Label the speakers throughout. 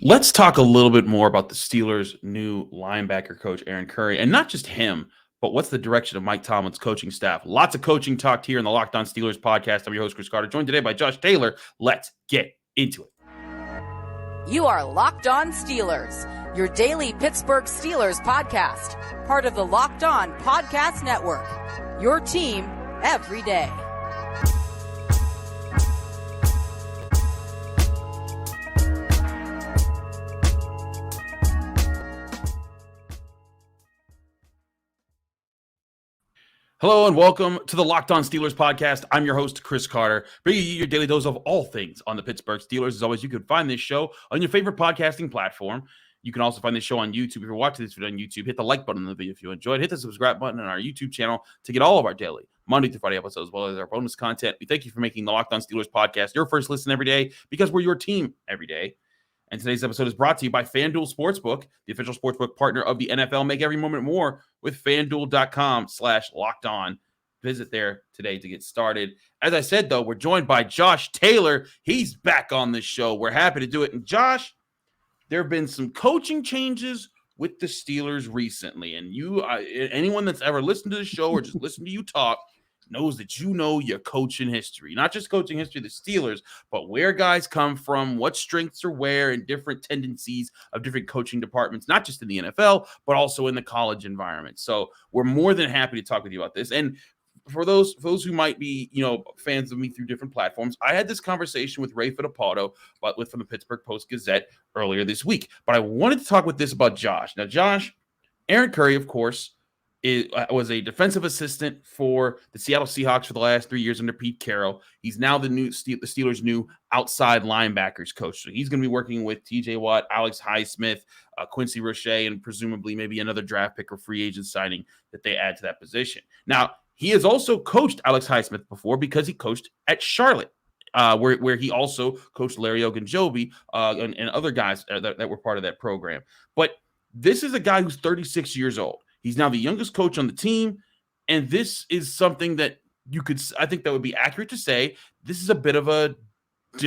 Speaker 1: Let's talk a little bit more about the Steelers' new linebacker coach, Aaron Curry, and not just him, but what's the direction of Mike Tomlin's coaching staff. Lots of coaching talked here in the Locked On Steelers podcast. I'm your host, Chris Carter, joined today by Josh Taylor. Let's get into it.
Speaker 2: You are Locked On Steelers, your daily Pittsburgh Steelers podcast, part of the Locked On Podcast Network, your team every day.
Speaker 1: Hello and welcome to the Locked On Steelers podcast. I'm your host, Chris Carter, bringing you your daily dose of all things on the Pittsburgh Steelers. As always, you can find this show on your favorite podcasting platform. You can also find this show on YouTube. If you're watching this video on YouTube, hit the like button on the video if you enjoyed. Hit the subscribe button on our YouTube channel to get all of our daily Monday through Friday episodes, as well as our bonus content. We thank you for making the Locked On Steelers podcast your first listen every day, because we're your team every day. And today's episode is brought to you by FanDuel Sportsbook, the official sportsbook partner of the NFL. Make every moment more with FanDuel.com/LockedOn. Visit there today to get started. As I said, though, we're joined by Josh Taylor. He's back on the show. We're happy to do it. And Josh, there have been some coaching changes with the Steelers recently. And anyone that's ever listened to the show or just listened to you talk knows that you know your coaching history. Not just coaching history of the Steelers, but where guys come from, what strengths are where, and different tendencies of different coaching departments, not just in the NFL, but also in the college environment. So we're more than happy to talk with you about this. And for those who might be, fans of me through different platforms, I had this conversation with Ray Fittipaldo, from the Pittsburgh Post-Gazette earlier this week. But I wanted to talk with this about Josh. Now, Josh, Aaron Curry, of course, was a defensive assistant for the Seattle Seahawks for the last 3 years under Pete Carroll. He's now the Steelers' new outside linebackers coach. So he's going to be working with T.J. Watt, Alex Highsmith, Quincy Roche, and presumably maybe another draft pick or free agent signing that they add to that position. Now, he has also coached Alex Highsmith before, because he coached at Charlotte, where he also coached Larry Ogunjobi and other guys that were part of that program. But this is a guy who's 36 years old. He's now the youngest coach on the team, and this is something that I think that would be accurate to say, this is a bit of a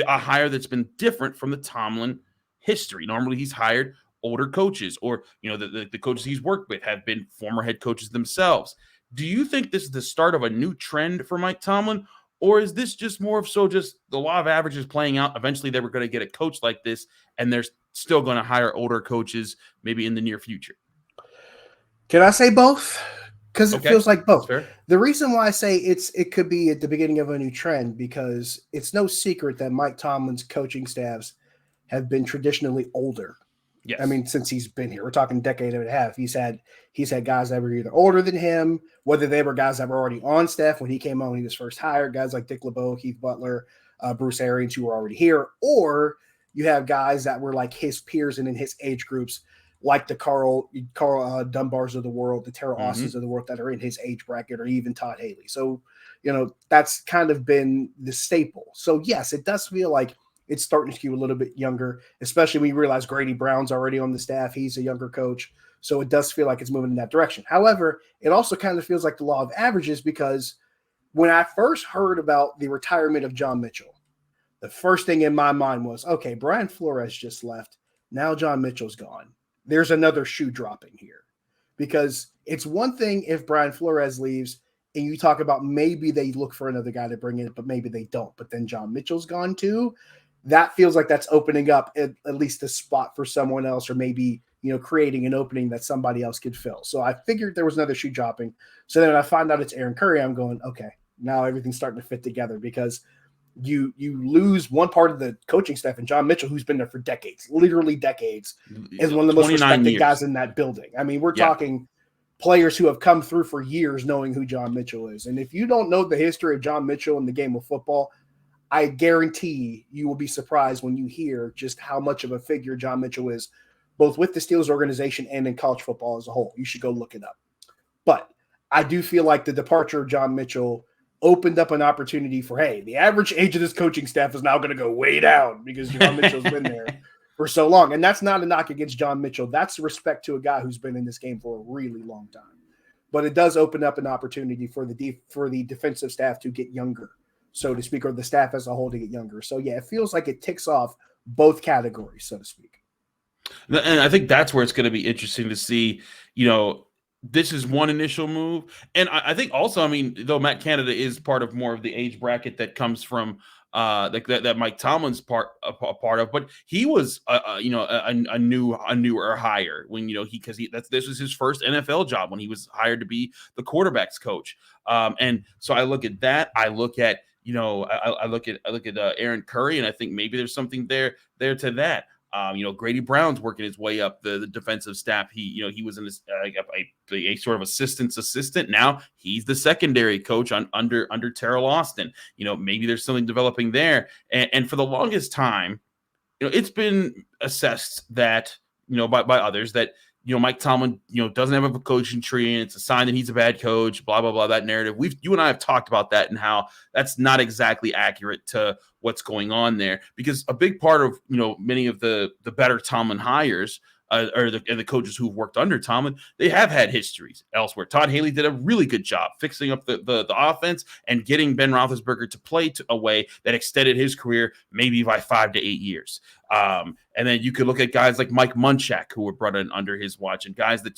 Speaker 1: hire that's been different from the Tomlin history. Normally he's hired older coaches, or, the coaches he's worked with have been former head coaches themselves. Do you think this is the start of a new trend for Mike Tomlin, or is this just more of just the law of averages playing out? Eventually they were going to get a coach like this, and they're still going to hire older coaches maybe in the near future.
Speaker 3: Can I say both? Because it feels like both.
Speaker 1: Fair.
Speaker 3: The reason why I say it could be at the beginning of a new trend, because it's no secret that Mike Tomlin's coaching staffs have been traditionally older.
Speaker 1: Yes.
Speaker 3: I mean, since he's been here, we're talking a decade and a half. He's had guys that were either older than him, whether they were guys that were already on staff when he came on when he was first hired, guys like Dick LeBeau, Keith Butler, Bruce Arians, who were already here, or you have guys that were like his peers and in his age groups, like the Carl Dunbars of the world, the Terrell Austins of the world that are in his age bracket, or even Todd Haley. So, that's kind of been the staple. So, yes, it does feel like it's starting to skew a little bit younger, especially when you realize Grady Brown's already on the staff. He's a younger coach. So it does feel like it's moving in that direction. However, it also kind of feels like the law of averages, because when I first heard about the retirement of John Mitchell, the first thing in my mind was, okay, Brian Flores just left. Now John Mitchell's gone. There's another shoe dropping here, because it's one thing if Brian Flores leaves and you talk about maybe they look for another guy to bring in, but maybe they don't. But then John Mitchell's gone too. That feels like that's opening up at least a spot for someone else, or maybe, creating an opening that somebody else could fill. So I figured there was another shoe dropping. So then when I find out it's Aaron Curry, I'm going, okay, now everything's starting to fit together, because you lose one part of the coaching staff, and John Mitchell, who's been there for decades, literally decades, is one of the most respected guys in that building. I mean, we're talking players who have come through for years knowing who John Mitchell is. And if you don't know the history of John Mitchell in the game of football, I guarantee you will be surprised when you hear just how much of a figure John Mitchell is, both with the Steelers organization and in college football as a whole. You should go look it up. But I do feel like the departure of John Mitchell opened up an opportunity for, hey, the average age of this coaching staff is now going to go way down, because John Mitchell's been there for so long. And that's not a knock against John Mitchell. That's respect to a guy who's been in this game for a really long time. But it does open up an opportunity for the defensive staff to get younger, so to speak, or the staff as a whole to get younger. So, yeah, it feels like it ticks off both categories, so to speak.
Speaker 1: And I think that's where it's going to be interesting to see, this is one initial move. And I think also, I mean, though Matt Canada is part of more of the age bracket that comes from that Mike Tomlin's a part of, but he was a newer hire when this was his first NFL job when he was hired to be the quarterbacks coach. And so I look at that. I look at I look at Aaron Curry, and I think maybe there's something there to that. Grady Brown's working his way up the defensive staff. He was in this a sort of assistant. Now he's the secondary coach under Terrell Austin. Maybe there's something developing there. And for the longest time, it's been assessed that by others that Mike Tomlin doesn't have a coaching tree, and it's a sign that he's a bad coach. Blah blah blah. That narrative. You and I have talked about that and how that's not exactly accurate to what's going on there, because a big part of many of the better Tomlin hires or the coaches who've worked under Tomlin, they have had histories elsewhere. Todd Haley did a really good job fixing up the offense and getting Ben Roethlisberger to play a way that extended his career maybe by 5 to 8 years. And then you could look at guys like Mike Munchak, who were brought in under his watch, and guys that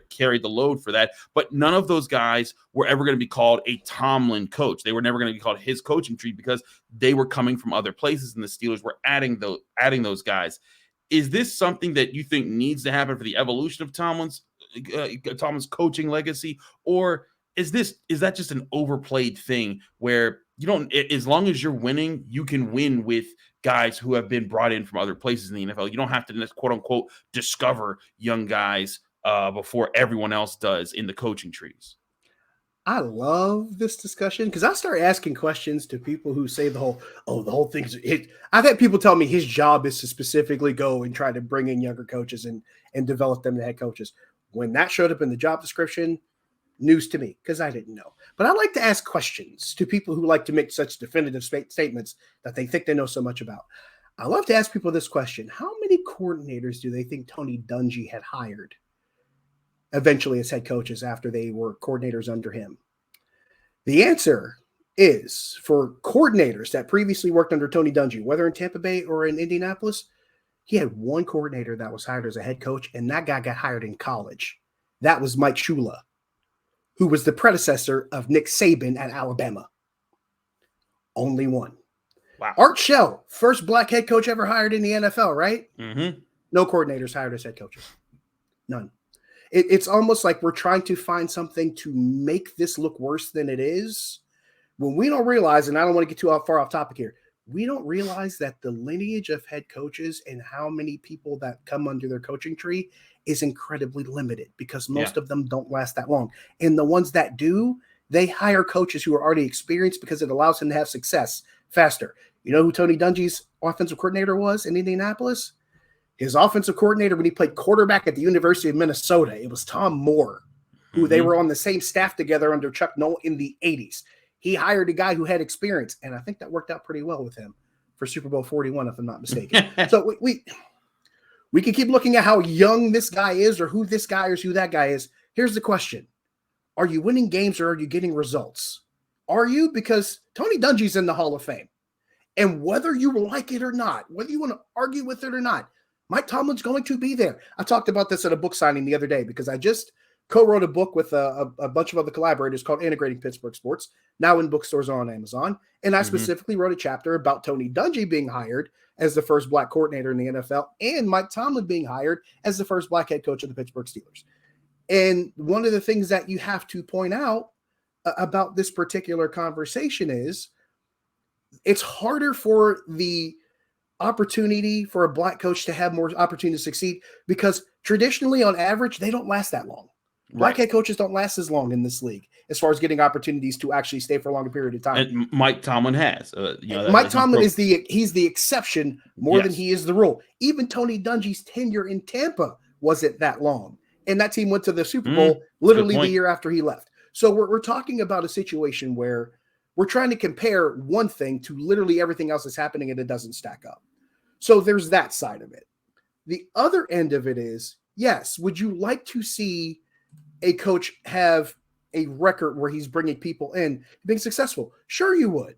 Speaker 1: carried the load for that. But none of those guys were ever going to be called a Tomlin coach. They were never going to be called his coaching tree because they were coming from other places, and the Steelers were adding those guys. Is this something that you think needs to happen for the evolution of Tomlin's coaching legacy, or is that just an overplayed thing where as long as you're winning, you can win with guys who have been brought in from other places in the NFL? You don't have to quote unquote discover young guys before everyone else does in the coaching trees.
Speaker 3: I love this discussion because I start asking questions to people who say the whole thing's it. I've had people tell me his job is to specifically go and try to bring in younger coaches and develop them to head coaches. When that showed up in the job description, news to me because I didn't know. But I like to ask questions to people who like to make such definitive statements that they think they know so much about. I love to ask people this question: how many coordinators do they think Tony Dungy had hired eventually as head coaches after they were coordinators under him? The answer is, for coordinators that previously worked under Tony Dungy, whether in Tampa Bay or in Indianapolis, he had one coordinator that was hired as a head coach, and that guy got hired in college. That was Mike Shula, who was the predecessor of Nick Saban at Alabama. Only one.
Speaker 1: Wow.
Speaker 3: Art Shell, first black head coach ever hired in the NFL, right?
Speaker 1: Mm-hmm.
Speaker 3: No coordinators hired as head coaches. None. It's almost like we're trying to find something to make this look worse than it is, when we don't realize, and I don't want to get too far off topic here, we don't realize that the lineage of head coaches and how many people that come under their coaching tree is incredibly limited because most of them don't last that long. And the ones that do, they hire coaches who are already experienced because it allows them to have success faster. You know who Tony Dungy's offensive coordinator was in Indianapolis? His offensive coordinator when he played quarterback at the University of Minnesota, it was Tom Moore, who they were on the same staff together under Chuck Noll in the 80s. He hired a guy who had experience, and I think that worked out pretty well with him for Super Bowl 41, if I'm not mistaken. So we can keep looking at how young this guy is or who this guy is, who that guy is. Here's the question. Are you winning games or are you getting results? Are you? Because Tony Dungy's in the Hall of Fame. And whether you like it or not, whether you want to argue with it or not, Mike Tomlin's going to be there. I talked about this at a book signing the other day because I just co-wrote a book with a bunch of other collaborators called Integrating Pittsburgh Sports, now in bookstores on Amazon. And I specifically wrote a chapter about Tony Dungy being hired as the first black coordinator in the NFL and Mike Tomlin being hired as the first black head coach of the Pittsburgh Steelers. And one of the things that you have to point out about this particular conversation is it's harder for the opportunity for a black coach to have more opportunity to succeed because traditionally, on average, they don't last that long. Black head coaches don't last as long in this league as far as getting opportunities to actually stay for a longer period of time.
Speaker 1: And Mike Tomlin has.
Speaker 3: Mike Tomlin is he's the exception more than he is the rule. Even Tony Dungy's tenure in Tampa wasn't that long. And that team went to the Super Bowl literally the year after he left. So we're talking about a situation where we're trying to compare one thing to literally everything else that's happening and it doesn't stack up. So there's that side of it. The other end of it is, yes, would you like to see a coach have a record where he's bringing people in, being successful? Sure, you would.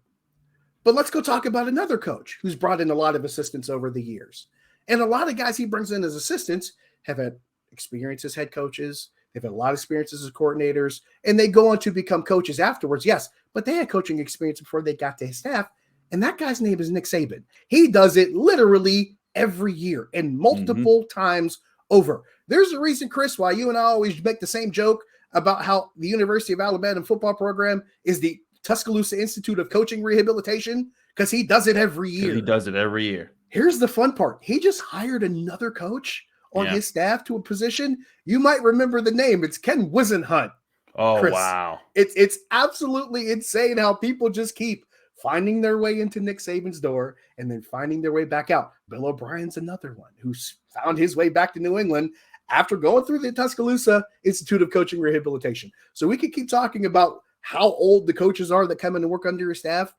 Speaker 3: But let's go talk about another coach who's brought in a lot of assistants over the years. And a lot of guys he brings in as assistants have had experience as head coaches. They've had a lot of experiences as coordinators, and they go on to become coaches afterwards. Yes, but they had coaching experience before they got to his staff. And that guy's name is Nick Saban. He does it literally every year and multiple times over. There's a reason, Chris, why you and I always make the same joke about how the University of Alabama football program is the Tuscaloosa Institute of Coaching Rehabilitation, because he does it every year.
Speaker 1: He does it every year.
Speaker 3: Here's the fun part. He just hired another coach on his staff to a position. You might remember the name. It's Ken Wisenhunt.
Speaker 1: Oh,
Speaker 3: Chris,
Speaker 1: wow.
Speaker 3: It's absolutely insane how people just keep finding their way into Nick Saban's door and then finding their way back out. Bill O'Brien's another one who's found his way back to New England after going through the Tuscaloosa Institute of Coaching Rehabilitation. So we could keep talking about how old the coaches are that come in to work under your staff.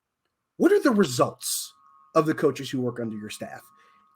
Speaker 3: What are the results of the coaches who work under your staff?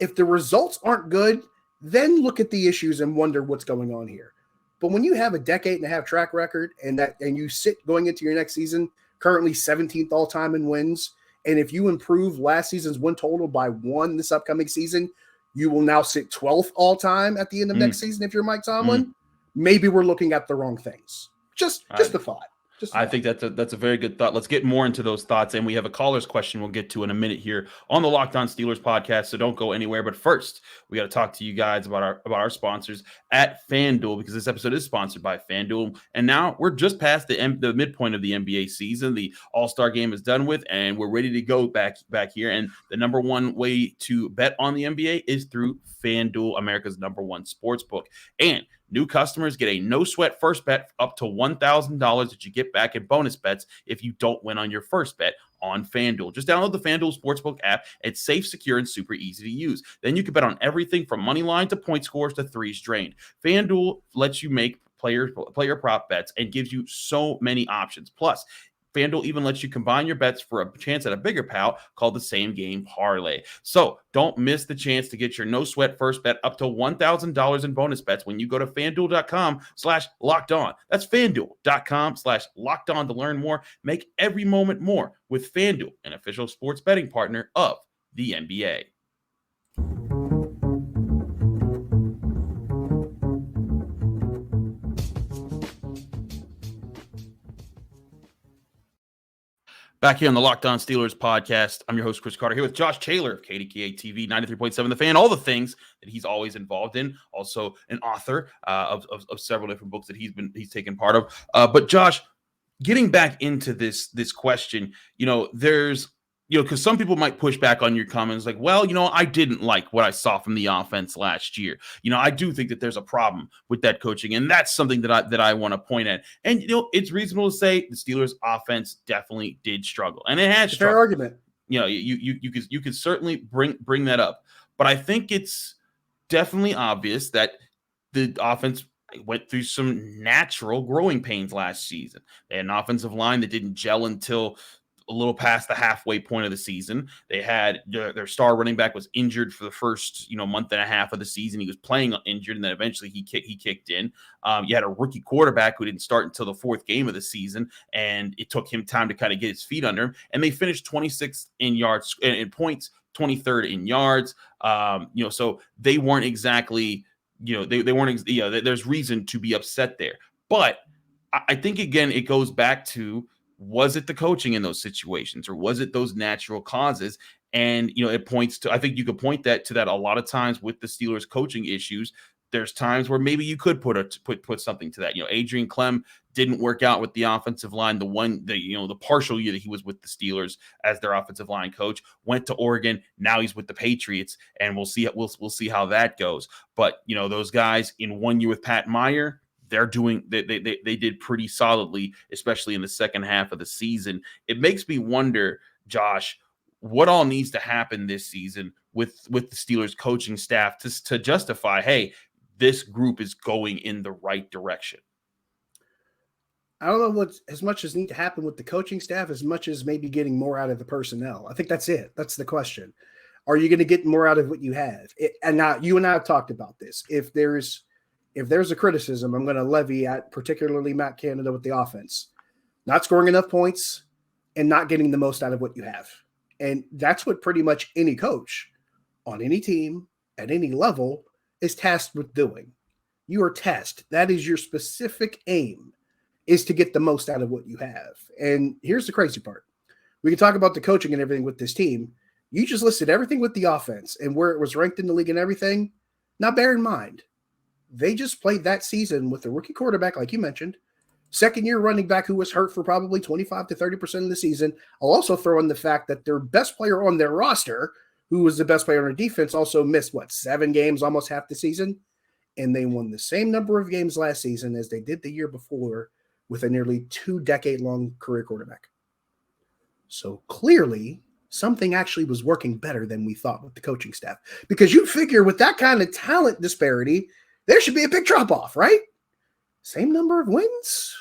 Speaker 3: If the results aren't good, then look at the issues and wonder what's going on here. But when you have a decade and a half track record and you sit going into your next season, currently 17th all time in wins, and if you improve last season's win total by 1 this upcoming season, you will now sit 12th all time at the end of next season if you're Mike Tomlin. Maybe we're looking at the wrong things. Just a thought.
Speaker 1: I think that's a very good thought. Let's get more into those thoughts. And we have a caller's question we'll get to in a minute here on the Locked On Steelers podcast. So don't go anywhere. But first, we got to talk to you guys about our sponsors at FanDuel, because this episode is sponsored by FanDuel. And now we're just past the midpoint of the NBA season. The All-Star game is done with, and we're ready to go back here. And the number one way to bet on the NBA is through FanDuel, America's number one sports book. And new customers get a no-sweat first bet up to $1,000 that you get back in bonus bets if you don't win on your first bet on FanDuel. Just download the FanDuel Sportsbook app. It's safe, secure, and super easy to use. Then you can bet on everything from money line to point scores to threes drained. FanDuel lets you make player prop bets and gives you so many options. Plus, FanDuel even lets you combine your bets for a chance at a bigger payout called the Same Game Parlay. So don't miss the chance to get your no-sweat first bet up to $1,000 in bonus bets when you go to FanDuel.com/LockedOn. That's FanDuel.com/LockedOn to learn more. Make every moment more with FanDuel, an official sports betting partner of the NBA. Back here on the Locked On Steelers podcast, I'm your host, Chris Carter, here with Josh Taylor of KDKA TV, 93.7 The Fan, all the things that he's always involved in, also an author of several different books that he's taken part of. But Josh, getting back into this question, there's because some people might push back on your comments like, well, I didn't like what I saw from the offense last year. I do think that there's a problem with that coaching, and that's something that I want to point at. And, it's reasonable to say the Steelers offense definitely did struggle, and it has struggled.
Speaker 3: Fair argument.
Speaker 1: You could certainly bring that up, but I think it's definitely obvious that the offense went through some natural growing pains last season. They had an offensive line that didn't gel until a little past the halfway point of the season. They had their star running back was injured for the first month and a half of the season. He was playing injured, and then eventually he kicked in. You had a rookie quarterback who didn't start until the fourth game of the season, and it took him time to kind of get his feet under him. And they finished 26th in yards in points, 23rd in yards. So they weren't exactly they weren't there's reason to be upset there. But I think again it goes back to, was it the coaching in those situations, or was it those natural causes? And, it points to, I think you could point to that a lot of times with the Steelers coaching issues. There's times where maybe you could put something to that. Adrian Clem didn't work out with the offensive line. The partial year that he was with the Steelers as their offensive line coach, went to Oregon. Now he's with the Patriots, and we'll see how that goes. But, those guys in 1 year with Pat Meyer, they did pretty solidly, especially in the second half of the season. It makes me wonder, Josh, what all needs to happen this season with the Steelers coaching staff to justify, hey, this group is going in the right direction.
Speaker 3: I don't know what as much as need to happen with the coaching staff as much as maybe getting more out of the personnel. I think that's it. That's the question. Are you going to get more out of what you have? And now you and I have talked about this. If there's a criticism, I'm going to levy at particularly Matt Canada with the offense, not scoring enough points and not getting the most out of what you have. And that's what pretty much any coach on any team at any level is tasked with doing. You are tasked. That is your specific aim, is to get the most out of what you have. And here's the crazy part. We can talk about the coaching and everything with this team. You just listed everything with the offense and where it was ranked in the league and everything. Now, bear in mind, they just played that season with a rookie quarterback, like you mentioned, second-year running back who was hurt for probably 25 to 30% of the season. I'll also throw in the fact that their best player on their roster, who was the best player on their defense, also missed, 7 games, almost half the season? And they won the same number of games last season as they did the year before with a nearly 2-decade-long career quarterback. So clearly, something actually was working better than we thought with the coaching staff. Because you figure with that kind of talent disparity, there should be a big drop-off, right? Same number of wins?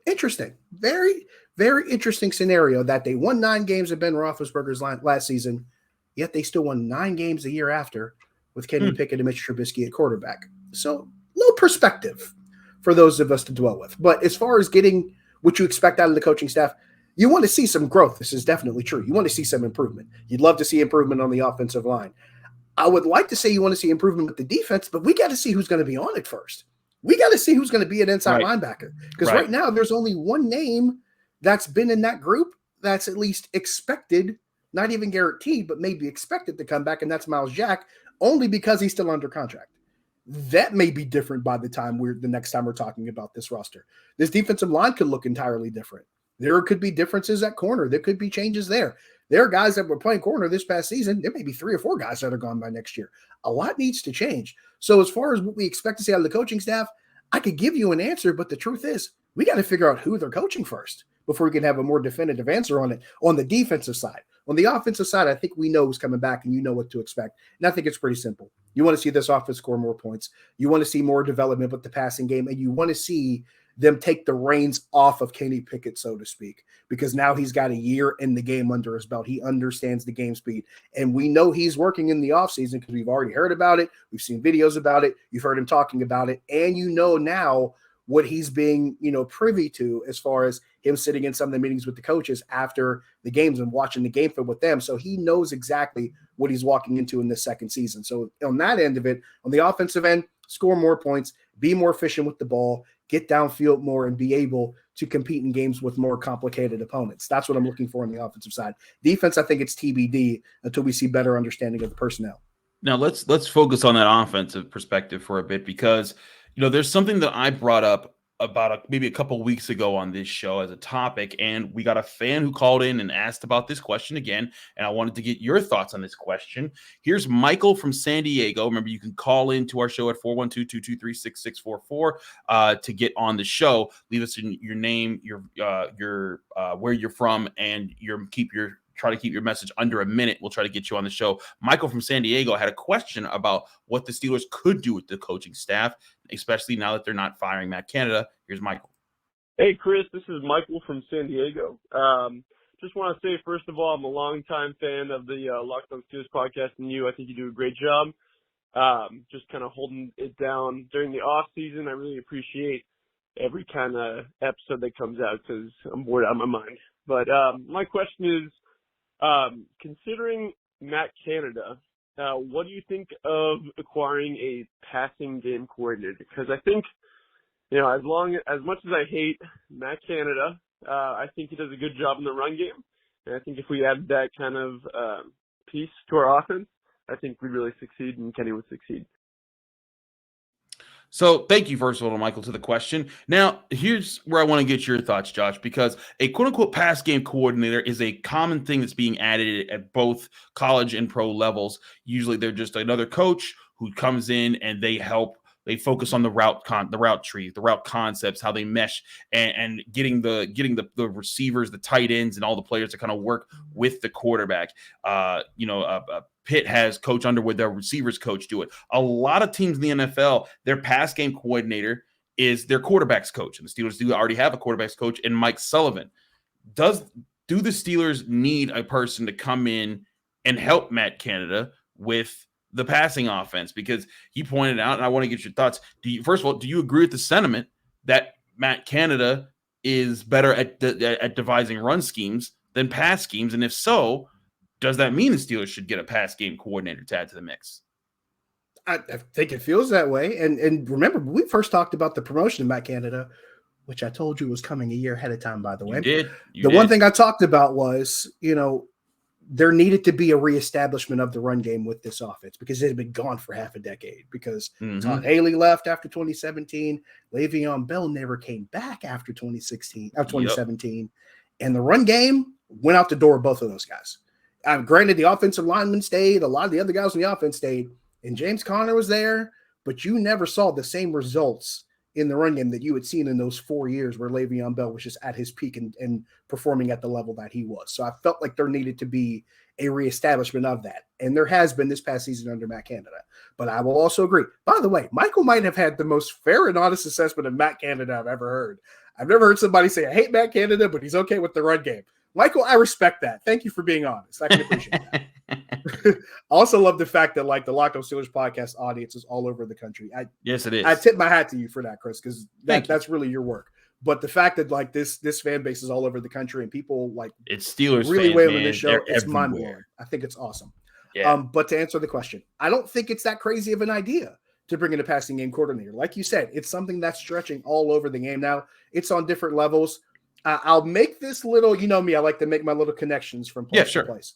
Speaker 3: Interesting. Very, very interesting scenario that they won 9 games at Ben Roethlisberger's last season, yet they still won 9 games a year after with Kenny Pickett and Mitch Trubisky at quarterback. So, little perspective for those of us to dwell with. But as far as getting what you expect out of the coaching staff, you want to see some growth. This is definitely true. You want to see some improvement. You'd love to see improvement on the offensive line. I would like to say you want to see improvement with the defense, but we got to see who's going to be on it first. We got to see who's going to be an inside linebacker. Because right now, there's only one name that's been in that group that's at least expected, not even guaranteed, but maybe expected to come back, and that's Miles Jack, only because he's still under contract. That may be different by the time the next time we're talking about this roster. This defensive line could look entirely different. There could be differences at corner. There could be changes there. There are guys that were playing corner this past season. There may be 3 or 4 guys that are gone by next year. A lot needs to change. So as far as what we expect to see out of the coaching staff, I could give you an answer, but the truth is we got to figure out who they're coaching first before we can have a more definitive answer on it on the defensive side. On the offensive side, I think we know who's coming back and you know what to expect. And I think it's pretty simple. You want to see this offense score more points. You want to see more development with the passing game, and you want to see them take the reins off of Kenny Pickett, so to speak, because now he's got a year in the game under his belt. He understands the game speed, and we know he's working in the offseason because we've already heard about it. We've seen videos about it. You've heard him talking about it, and you know now what he's being, privy to as far as him sitting in some of the meetings with the coaches after the games and watching the game film with them. So he knows exactly what he's walking into in this second season. So on that end of it, on the offensive end, score more points, be more efficient with the ball, get downfield more, and be able to compete in games with more complicated opponents. That's what I'm looking for on the offensive side. Defense, I think it's TBD until we see better understanding of the personnel.
Speaker 1: Now let's focus on that offensive perspective for a bit, because there's something that I brought up about maybe a couple weeks ago on this show as a topic, and we got a fan who called in and asked about this question again, and I wanted to get your thoughts on this question. Here's Michael from San Diego. Remember, you can call in to our show at 412-223-6644 to get on the show. Leave us in your name, your where you're from, and try to keep your message under a minute. We'll try to get you on the show. Michael from San Diego had a question about what the Steelers could do with the coaching staff, especially now that they're not firing Matt Canada. Here's Michael.
Speaker 4: Hey, Chris, this is Michael from San Diego. Just want to say, first of all, I'm a longtime fan of the Locked On Steelers podcast, and I think you do a great job. Just kind of holding it down during the off season. I really appreciate every kind of episode that comes out because I'm bored out of my mind. But my question is, considering Matt Canada, what do you think of acquiring a passing game coordinator? Because I think, as much as I hate Matt Canada, I think he does a good job in the run game. And I think if we add that kind of piece to our offense, I think we'd really succeed and Kenny would succeed.
Speaker 1: So thank you, first of all, Michael, to the question. Now, here's where I want to get your thoughts, Josh, because a quote-unquote pass game coordinator is a common thing that's being added at both college and pro levels. Usually they're just another coach who comes in and they focus on the route tree, the route concepts, how they mesh, and getting the receivers, the tight ends, and all the players to kind of work with the quarterback. Pitt has Coach Underwood, their receivers coach, do it. A lot of teams in the NFL, their pass game coordinator is their quarterback's coach, and the Steelers do already have a quarterback's coach in Mike Sullivan. Do the Steelers need a person to come in and help Matt Canada with the passing offense? Because he pointed out, and I want to get your thoughts. First of all, do you agree with the sentiment that Matt Canada is better at devising run schemes than pass schemes? And if so, does that mean the Steelers should get a pass game coordinator to add to the mix?
Speaker 3: I think it feels that way. And remember, we first talked about the promotion of Matt Canada, which I told you was coming a year ahead of time, by the way.
Speaker 1: You did.
Speaker 3: One thing I talked about was, there needed to be a reestablishment of the run game with this offense because it had been gone for half a decade because Todd Haley left after 2017. Le'Veon Bell never came back after 2017. And the run game went out the door of both of those guys. Granted, the offensive linemen stayed. A lot of the other guys on the offense stayed. And James Conner was there, but you never saw the same results in the run game that you had seen in those 4 years where Le'Veon Bell was just at his peak and performing at the level that he was. So I felt like there needed to be a reestablishment of that. And there has been this past season under Matt Canada. But I will also agree. By the way, Michael might have had the most fair and honest assessment of Matt Canada I've ever heard. I've never heard somebody say, I hate Matt Canada, but he's okay with the run game. Michael, I respect that. Thank you for being honest. I can appreciate that. I also love the fact that the Locked On Steelers podcast audience is all over the country.
Speaker 1: Yes, it is.
Speaker 3: I tip my hat to you for that, Chris, because that's really your work. But the fact that this fan base is all over the country and people
Speaker 1: it's Steelers
Speaker 3: really
Speaker 1: fans,
Speaker 3: wailing this show,
Speaker 1: They're
Speaker 3: it's mind blowing.
Speaker 1: everywhere.
Speaker 3: I think it's awesome.
Speaker 1: Yeah.
Speaker 3: But to answer the question, I don't think it's that crazy of an idea to bring in a passing game coordinator. Like you said, it's something that's stretching all over the game now. It's on different levels. I'll make this little, you know me, I like to make my little connections from place to place.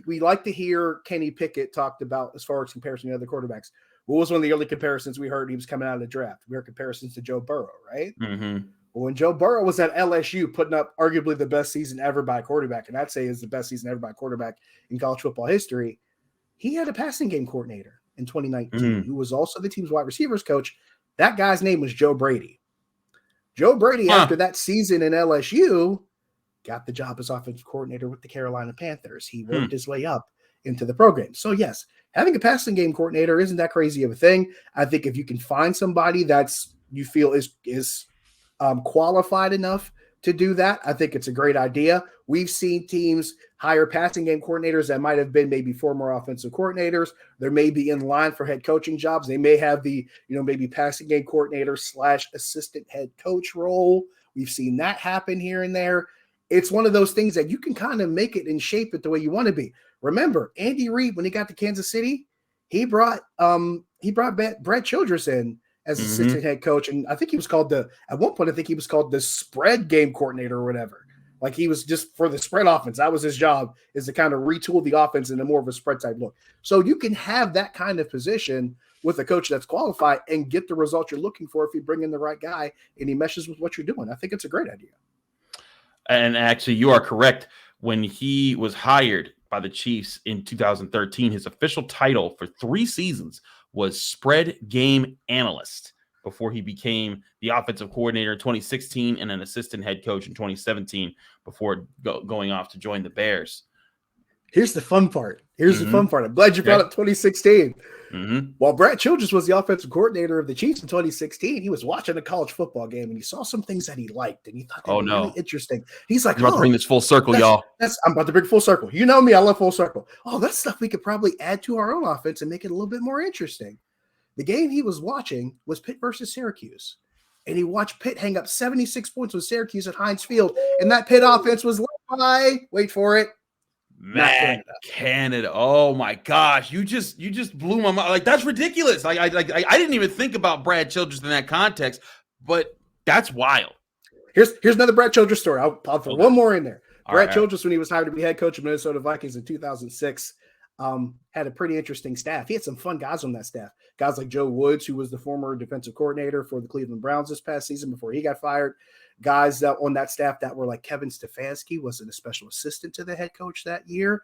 Speaker 3: We like to hear Kenny Pickett talked about as far as comparison to other quarterbacks. What was one of the early comparisons we heard? He was coming out of the draft. We heard comparisons to Joe Burrow, right?
Speaker 1: Mm-hmm.
Speaker 3: Well, when Joe Burrow was at LSU putting up arguably the best season ever by a quarterback, and I'd say is the best season ever by a quarterback in college football history, he had a passing game coordinator in 2019 who was also the team's wide receivers coach. That guy's name was Joe Brady. Joe Brady, after that season in LSU, got the job as offensive coordinator with the Carolina Panthers. He worked his way up into the program. So, yes, having a passing game coordinator isn't that crazy of a thing. I think if you can find somebody that's you feel is qualified enough to do that, I think it's a great idea. We've seen teams hire passing game coordinators that might have been maybe former offensive coordinators. They may be in line for head coaching jobs. They may have the, maybe passing game coordinator / assistant head coach role. We've seen that happen here and there. It's one of those things that you can kind of make it and shape it the way you want to be. Remember, Andy Reid, when he got to Kansas City, he brought Brad Childress in as assistant head coach. And I think he was called at one point, I think he was called the spread game coordinator or whatever. Like he was just for the spread offense. That was his job, is to kind of retool the offense into more of a spread type look. So you can have that kind of position with a coach that's qualified and get the result you're looking for if you bring in the right guy and he meshes with what you're doing. I think it's a great idea.
Speaker 1: And actually, you are correct. When he was hired by the Chiefs in 2013, his official title for 3 seasons was spread game analyst before he became the offensive coordinator in 2016 and an assistant head coach in 2017 before going off to join the Bears.
Speaker 3: Here's the fun part. I'm glad you brought up 2016. While Brad Childress was the offensive coordinator of the Chiefs in 2016, he was watching a college football game and he saw some things that he liked and he thought they were really interesting. He's like,
Speaker 1: I'm about to bring this full circle, y'all.
Speaker 3: I'm about to bring full circle. You know me, I love full circle. Oh, that's stuff we could probably add to our own offense and make it a little bit more interesting. The game he was watching was Pitt versus Syracuse. And he watched Pitt hang up 76 points with Syracuse at Heinz Field. And that Pitt offense was led by, wait for it,
Speaker 1: Matt Canada. Oh my gosh. You just blew my mind. Like, that's ridiculous. I didn't even think about Brad Childress in that context, but that's wild.
Speaker 3: Here's another Brad Childress story. I'll throw one more in there. Brad Childress, when he was hired to be head coach of Minnesota Vikings in 2006, had a pretty interesting staff. He had some fun guys on that staff. Guys like Joe Woods, who was the former defensive coordinator for the Cleveland Browns this past season before he got fired. Guys that on that staff that were like Kevin Stefanski, wasn't a special assistant to the head coach that year.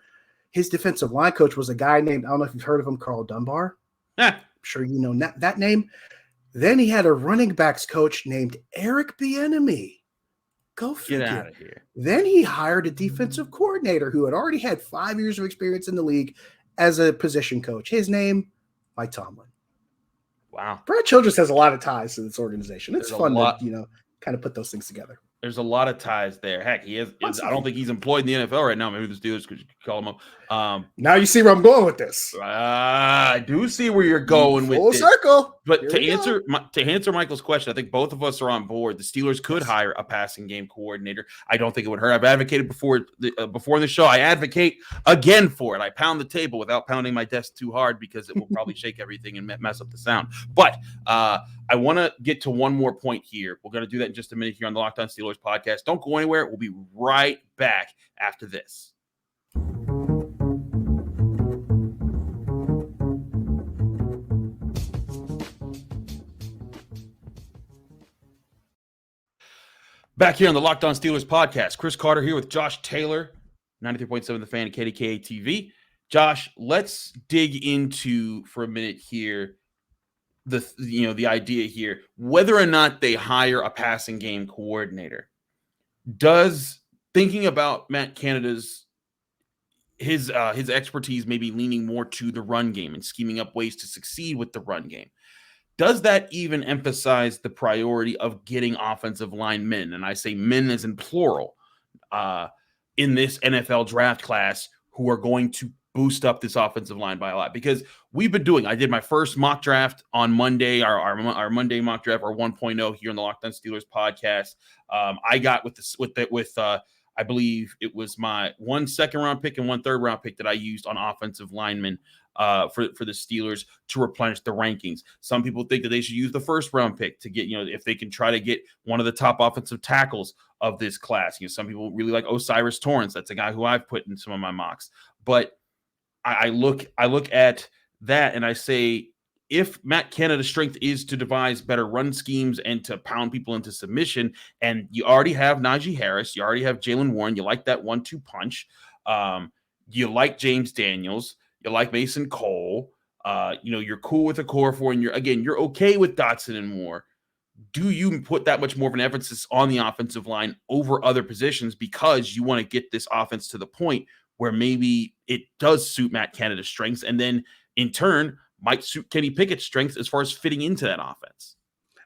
Speaker 3: His defensive line coach was a guy named, I don't know if you've heard of him, Carl Dunbar. I'm sure you know that name. Then he had a running backs coach named Eric Bieniemy. Go figure.
Speaker 1: Get out of here.
Speaker 3: Then he hired a defensive coordinator who had already had 5 years of experience in the league as a position coach. His name, Mike Tomlin.
Speaker 1: Wow.
Speaker 3: Brad Childress has a lot of ties to this organization. It's fun to, kind of put those things together.
Speaker 1: There's a lot of ties there. Heck, I don't think he's employed in the NFL right now. Maybe the Steelers could call him up.
Speaker 3: Now you see where I'm going with this.
Speaker 1: I do see where you're going with
Speaker 3: full
Speaker 1: this.
Speaker 3: circle.
Speaker 1: But to answer Michael's question, I think both of us are on board. The Steelers could hire a passing game coordinator. I don't think it would hurt. I've advocated before the show. I advocate again for it. I pound the table without pounding my desk too hard because it will probably shake everything and mess up the sound. But I want to get to one more point here. We're going to do that in just a minute here on the Locked On Steelers podcast. Don't go anywhere. We'll be right back after this. Back here on the Locked On Steelers podcast, Chris Carter here with Josh Taylor, 93.7 The Fan and KDKA TV. Josh, let's dig into for a minute here the idea here, whether or not they hire a passing game coordinator. Does thinking about Matt Canada's his expertise maybe leaning more to the run game and scheming up ways to succeed with the run game, does that even emphasize the priority of getting offensive line men? And I say men as in plural in this NFL draft class who are going to boost up this offensive line by a lot, because I did my first mock draft on Monday, our Monday mock draft, our 1.0 here on the Locked On Steelers podcast. I got with I believe it was my 1 second-round pick and 1 third-round pick that I used on offensive linemen for the Steelers to replenish the rankings. Some people think that they should use the first-round pick to get, if they can try to get one of the top offensive tackles of this class. Some people really like Osiris Torrance. That's a guy who I've put in some of my mocks. But I look at that and I say, if Matt Canada's strength is to devise better run schemes and to pound people into submission, and you already have Najee Harris, you already have Jaylen Warren, you like that 1-2 punch, you like James Daniels, you like Mason Cole, you're cool with the core four, and you're okay with Dotson and Moore. Do you put that much more of an emphasis on the offensive line over other positions because you want to get this offense to the point where maybe it does suit Matt Canada's strengths, and then in turn might suit Kenny Pickett's strengths as far as fitting into that offense?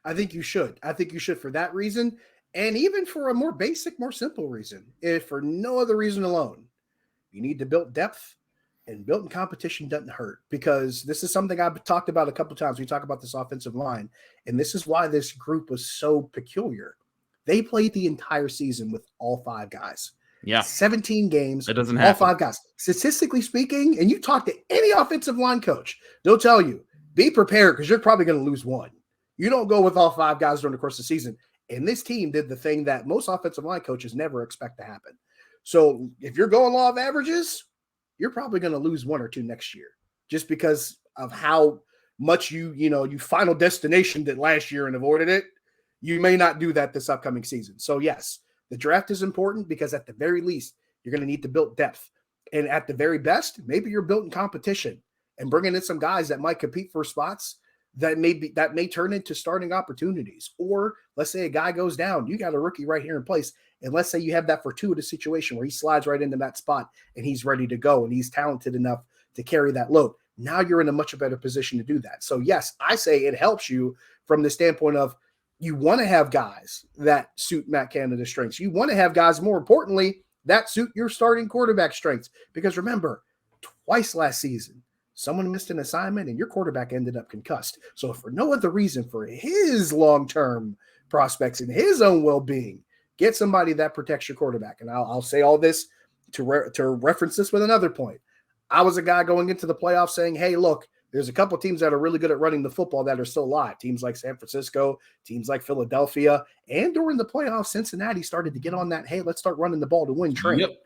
Speaker 3: I think you should. I think you should for that reason, and even for a more basic, more simple reason. If for no other reason alone, you need to build depth, and building competition doesn't hurt, because this is something I've talked about a couple of times. We talk about this offensive line, and this is why this group was so peculiar. They played the entire season with all 5 guys.
Speaker 1: Yeah.
Speaker 3: 17 games.
Speaker 1: It doesn't happen.
Speaker 3: All 5 guys. Statistically speaking, and you talk to any offensive line coach, they'll tell you, be prepared because you're probably going to lose one. You don't go with all 5 guys during the course of the season. And this team did the thing that most offensive line coaches never expect to happen. So if you're going law of averages, you're probably going to lose 1 or 2 next year just because of how much you final destination did last year and avoided it. You may not do that this upcoming season. So yes, the draft is important because at the very least, you're going to need to build depth. And at the very best, maybe you're building competition and bringing in some guys that might compete for spots that may turn into starting opportunities. Or let's say a guy goes down, you got a rookie right here in place. And let's say you have that fortuitous situation where he slides right into that spot and he's ready to go and he's talented enough to carry that load. Now you're in a much better position to do that. So yes, I say it helps you from the standpoint of, you want to have guys that suit Matt Canada's strengths. You want to have guys, more importantly, that suit your starting quarterback strengths. Because remember, twice last season, someone missed an assignment and your quarterback ended up concussed. So for no other reason, for his long-term prospects and his own well-being, get somebody that protects your quarterback. And I'll say all this to reference this with another point. I was a guy going into the playoffs saying, hey, look, there's a couple of teams that are really good at running the football that are still alive. Teams like San Francisco, teams like Philadelphia, and during the playoffs, Cincinnati started to get on that, hey, let's start running the ball to win train. Yep.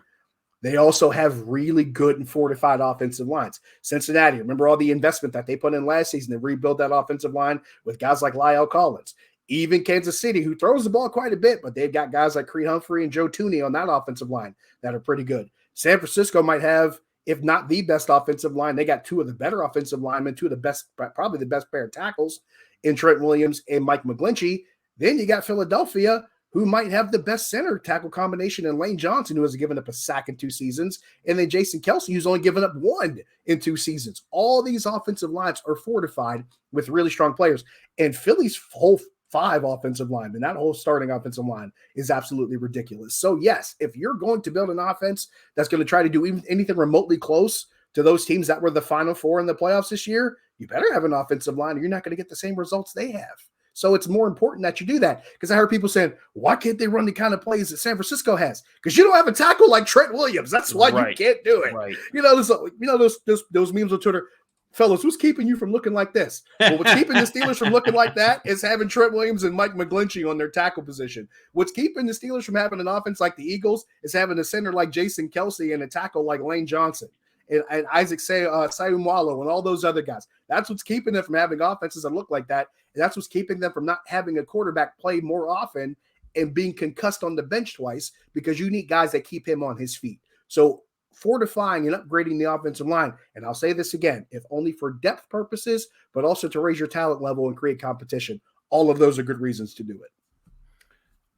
Speaker 3: They also have really good and fortified offensive lines. Cincinnati, remember all the investment that they put in last season to rebuild that offensive line with guys like Lyle Collins. Even Kansas City, who throws the ball quite a bit, but they've got guys like Creed Humphrey and Joe Tooney on that offensive line that are pretty good. San Francisco might have, if not the best offensive line, they got 2 of the better offensive linemen, 2 of the best, probably the best pair of tackles in Trent Williams and Mike McGlinchey. Then you got Philadelphia, who might have the best center tackle combination in Lane Johnson, who has given up a sack in 2 seasons, and then Jason Kelce, who's only given up 1 in 2 seasons. All these offensive lines are fortified with really strong players. And Philly's whole 5 offensive linemen. That whole starting offensive line is absolutely ridiculous. So yes, if you're going to build an offense that's going to try to do anything remotely close to those teams that were the Final Four in the playoffs this year, you better have an offensive line or you're not going to get the same results they have. So it's more important that you do that, because I heard people saying, why can't they run the kind of plays that San Francisco has? Because you don't have a tackle like Trent Williams. That's why you can't do it.
Speaker 1: Right.
Speaker 3: Those memes on Twitter. Fellas, what's keeping you from looking like this? Well, what's keeping the Steelers from looking like that is having Trent Williams and Mike McGlinchey on their tackle position. What's keeping the Steelers from having an offense like the Eagles is having a center like Jason Kelsey and a tackle like Lane Johnson and Isaac Sayumwalo and all those other guys. That's what's keeping them from having offenses that look like that. And that's what's keeping them from not having a quarterback play more often and being concussed on the bench twice, because you need guys that keep him on his feet. So fortifying and upgrading the offensive line, and I'll say this again, if only for depth purposes, but also to raise your talent level and create competition. All of those are good reasons to do it.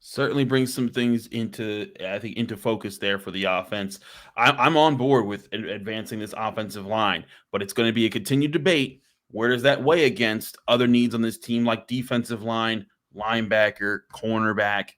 Speaker 1: Certainly brings some things into focus there for the offense. I'm on board with advancing this offensive line, but it's going to be a continued debate. Where does that weigh against other needs on this team, like defensive line, linebacker, cornerback,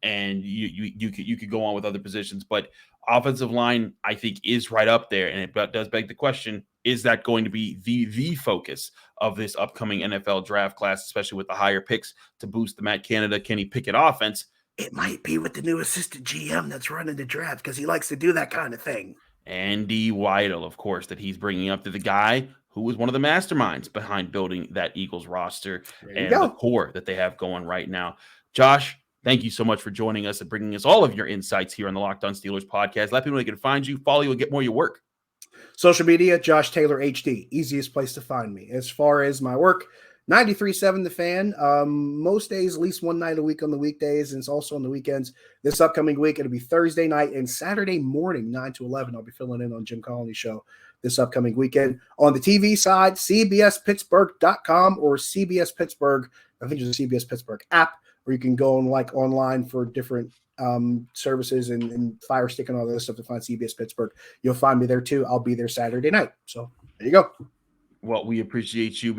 Speaker 1: and you could go on with other positions, but offensive line, I think, is right up there, and it does beg the question: is that going to be the focus of this upcoming NFL draft class, especially with the higher picks to boost the Matt Canada, Kenny Pickett offense?
Speaker 3: It might be with the new assistant GM that's running the draft, because he likes to do that kind of thing.
Speaker 1: Andy Weidel, of course, that he's bringing up to the guy who was one of the masterminds behind building that Eagles roster and the core that they have going right now. Josh, thank you so much for joining us and bringing us all of your insights here on the Locked On Steelers podcast. Let people know they can find you, follow you, and get more of your work.
Speaker 3: Social media, Josh Taylor HD, easiest place to find me. As far as my work, 93.7 The Fan, most days, at least one night a week on the weekdays, and it's also on the weekends. This upcoming week, it'll be Thursday night and Saturday morning, 9 to 11. I'll be filling in on Jim Colony's show this upcoming weekend. On the TV side, cbspittsburgh.com or CBS Pittsburgh. I think there's a CBS Pittsburgh app, or you can go and online for different services and Fire Stick and all that stuff to find CBS Pittsburgh. You'll find me there too. I'll be there Saturday night. So there you go.
Speaker 1: Well, we appreciate you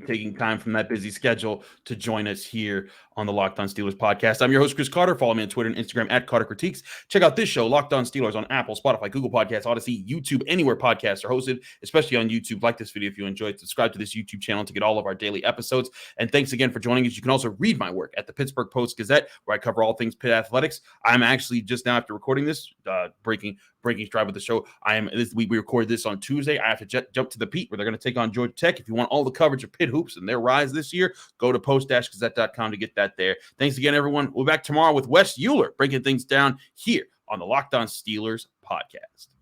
Speaker 1: taking time from that busy schedule to join us here on the Locked On Steelers podcast. I'm your host, Chris Carter. Follow me on Twitter and Instagram at Carter Critiques. Check out this show, Locked On Steelers, on Apple, Spotify, Google Podcasts, Odyssey, YouTube, anywhere podcasts are hosted, especially on YouTube. Like this video if you enjoyed. Subscribe to this YouTube channel to get all of our daily episodes. And thanks again for joining us. You can also read my work at the Pittsburgh Post-Gazette, where I cover all things Pitt athletics. I'm actually, just now after recording this, breaking stride with the show. We record this on Tuesday. I have to jump to the Pete, where they're going to take on Georgia Tech. If you want all the coverage of Pitt hoops and their rise this year, go to post-gazette.com to get that there. Thanks again, everyone. We'll be back tomorrow with Wes Euler breaking things down here on the Locked On Steelers podcast.